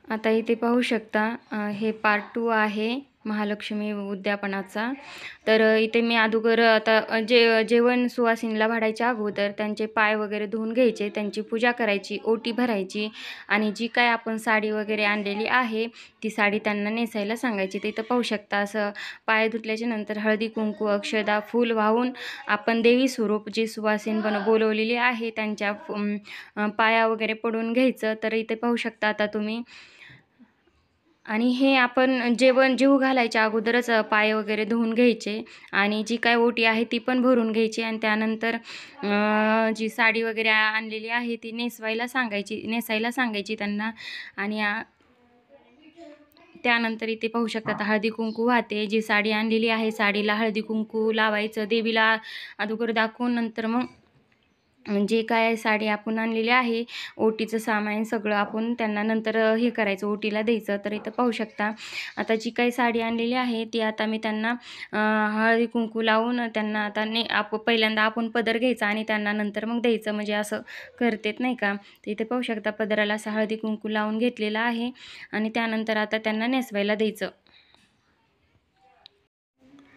आता इथे पाहू शकता हे पार्ट 2 आहे महालक्ष्मी उद्यापनाचा। तर इथे मी अगोदर आता जेवण सुवासिनीला वाढायच्या अगोदर त्यांचे पाय वगैरे धुवून घ्यायचे, त्यांची पूजा करायची, ओटी भरायची आणि जी काय आपण साडी वगैरे आणलेली आहे ती साडी त्यांना नेसायला सांगायची। ते इथं पाहू शकता असं पाय धुतल्याच्या नंतर हळदी कुंकू अक्षदा फूल वाहून आपण देवी स्वरूप जी सुवासिन बोलवलेली आहे त्यांच्या पाया वगैरे पडून घ्यायचं। तर इथे पाहू शकता आता तुम्ही आणि हे आपण जेवू घालायच्या अगोदरच पाय वगैरे धुवून घ्यायचे आणि जी काय ओटी आहे ती पण भरून घ्यायची आणि त्यानंतर जी साडी वगैरे आणलेली आहे ती नेसायला सांगायची त्यांना। आणि त्यानंतर इथे पाहू शकता हळदी कुंकू वाहते, जी साडी आणलेली आहे साडीला हळदी कुंकू लावायचं, देवीला अगोदर दाखवून नंतर मग जे काय साडी आपण आणलेली आहे ओटीचं सामान सगळं आपण त्यांना नंतर हे करायचं, ओटीला द्यायचं। तर इथं पाहू शकता आता जी काही साडी आणलेली आहे ती आता मी त्यांना हळदी कुंकू लावून त्यांना आता पहिल्यांदा आपण पदर घ्यायचा आणि त्यांना नंतर मग द्यायचं, म्हणजे असं करतेत नाही का। तर इथे पाहू शकता पदराला असं हळदी कुंकू लावून घेतलेला आहे आणि त्यानंतर आता त्यांना नेसवायला द्यायचं।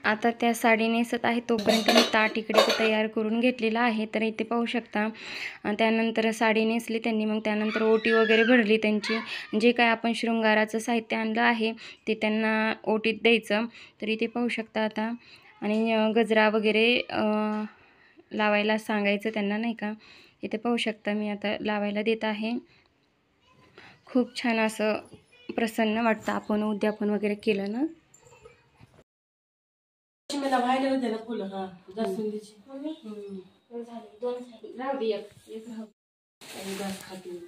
आता त्या साडी नेसत आहे तोपर्यंत मी ताट इकडे तयार करून घेतलेला आहे। तर इथे पाहू शकता त्यानंतर साडी नेसली त्यांनी, मग त्यानंतर ओटी वगैरे भरली त्यांची, जे काय आपण शृंगाराचं साहित्य आणलं आहे ते त्यांना ओटीत द्यायचं। तर इथे पाहू शकता आता आणि गजरा वगैरे लावायला सांगायचं त्यांना नाही का। इथे पाहू शकता मी आता लावायला देत आहे। खूप छान असं प्रसन्न वाटतं आपण उद्यापन वगैरे केलं ना। मला व्हायला होते ना फुलं जास्वंदीची राहू दे एक राहू खाती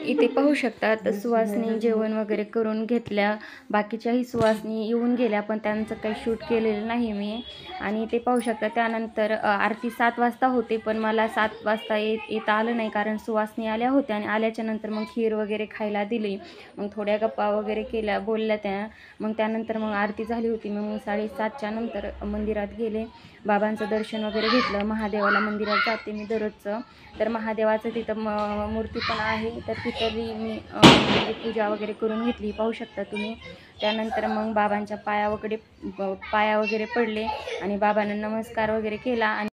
इथे पाहू शकता सुवासिनी जेवण वगैरे करून घेतल्या, बाकीच्याही सुवासिनी येऊन गेल्या पण त्यांचं काही शूट केलेलं नाही मी। आणि इथे पाहू शकता त्यानंतर आरती 7 वाजता होते पण मला 7 वाजता येता आलं नाही कारण सुवासिनी आल्या होत्या आणि आल्याच्या नंतर मग खीर वगैरे खायला दिली, मग थोड्या गप्पा वगैरे केल्या बोलल्या त्या, मग त्यानंतर मग आरती झाली होती। मग 7:30च्या नंतर मंदिरात गेले, बाबांचं दर्शन वगैरे घेतलं। महादेवाला मंदिरात जाते मी दररोजचं, तर महादेवाचं तिथं मूर्ती पण आहे तर तिथं मी पूजा वगैरे करून घेतली पाहू शकता तुम्ही। त्यानंतर मग बाबांच्या पाया वगैरे पडले आणि बाबांना नमस्कार वगैरे केला आणि